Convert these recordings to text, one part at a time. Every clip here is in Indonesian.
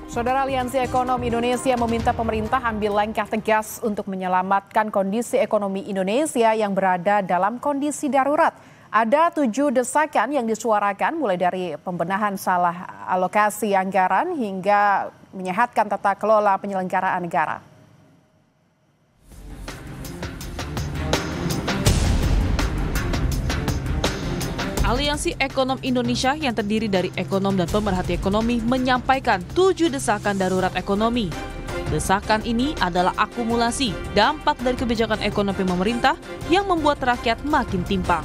Saudara, Aliansi Ekonomi Indonesia meminta pemerintah ambil langkah tegas untuk menyelamatkan kondisi ekonomi Indonesia yang berada dalam kondisi darurat. Ada 7 desakan yang disuarakan, mulai dari pembenahan salah alokasi anggaran hingga menyehatkan tata kelola penyelenggaraan negara. Aliansi Ekonom Indonesia yang terdiri dari ekonom dan pemerhati ekonomi menyampaikan 7 desakan darurat ekonomi. Desakan ini adalah akumulasi dampak dari kebijakan ekonomi pemerintah yang membuat rakyat makin timpang.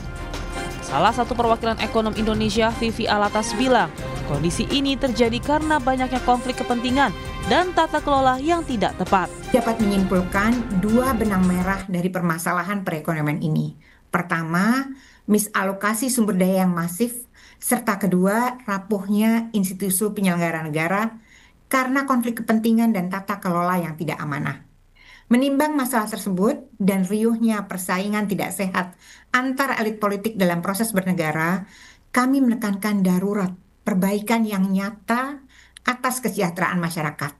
Salah satu perwakilan ekonom Indonesia, Vivi Alatas, bilang kondisi ini terjadi karena banyaknya konflik kepentingan dan tata kelola yang tidak tepat. Dapat menyimpulkan 2 benang merah dari permasalahan perekonomian ini. Pertama, misalokasi sumber daya yang masif, serta kedua, rapuhnya institusi penyelenggara negara karena konflik kepentingan dan tata kelola yang tidak amanah. Menimbang masalah tersebut dan riuhnya persaingan tidak sehat antar elit politik dalam proses bernegara, kami menekankan darurat perbaikan yang nyata atas kesejahteraan masyarakat.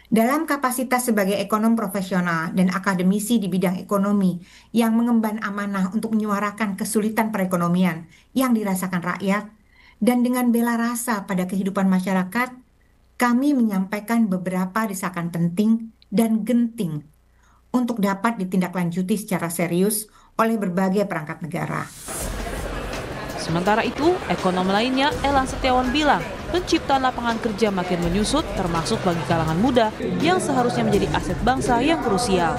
Dalam kapasitas sebagai ekonom profesional dan akademisi di bidang ekonomi yang mengemban amanah untuk menyuarakan kesulitan perekonomian yang dirasakan rakyat, dan dengan bela rasa pada kehidupan masyarakat, kami menyampaikan beberapa desakan penting dan genting untuk dapat ditindaklanjuti secara serius oleh berbagai perangkat negara. Sementara itu, ekonom lainnya, Elan Setiawan, bilang penciptaan lapangan kerja makin menyusut, termasuk bagi kalangan muda yang seharusnya menjadi aset bangsa yang krusial.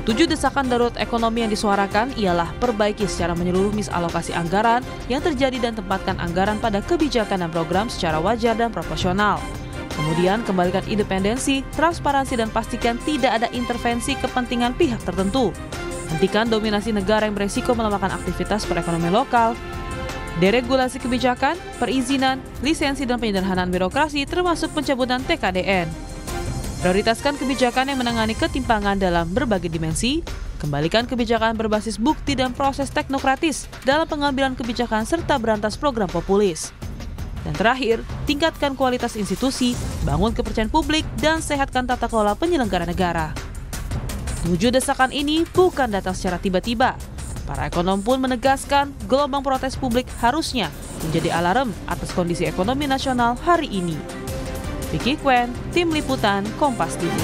7 desakan darurat ekonomi yang disuarakan ialah perbaiki secara menyeluruh misalokasi anggaran yang terjadi dan tempatkan anggaran pada kebijakan dan program secara wajar dan proporsional. Kemudian kembalikan independensi, transparansi, dan pastikan tidak ada intervensi kepentingan pihak tertentu. Hentikan dominasi negara yang beresiko melemahkan aktivitas perekonomian lokal. Deregulasi kebijakan, perizinan, lisensi, dan penyederhanaan birokrasi termasuk pencabutan TKDN. Prioritaskan kebijakan yang menangani ketimpangan dalam berbagai dimensi. Kembalikan kebijakan berbasis bukti dan proses teknokratis dalam pengambilan kebijakan serta berantas program populis. Dan terakhir, tingkatkan kualitas institusi, bangun kepercayaan publik, dan sehatkan tata kelola penyelenggara negara. 7 desakan ini bukan datang secara tiba-tiba. Para ekonom pun menegaskan gelombang protes publik harusnya menjadi alarm atas kondisi ekonomi nasional hari ini. Vicky Kwen, Tim Liputan, Kompas TV.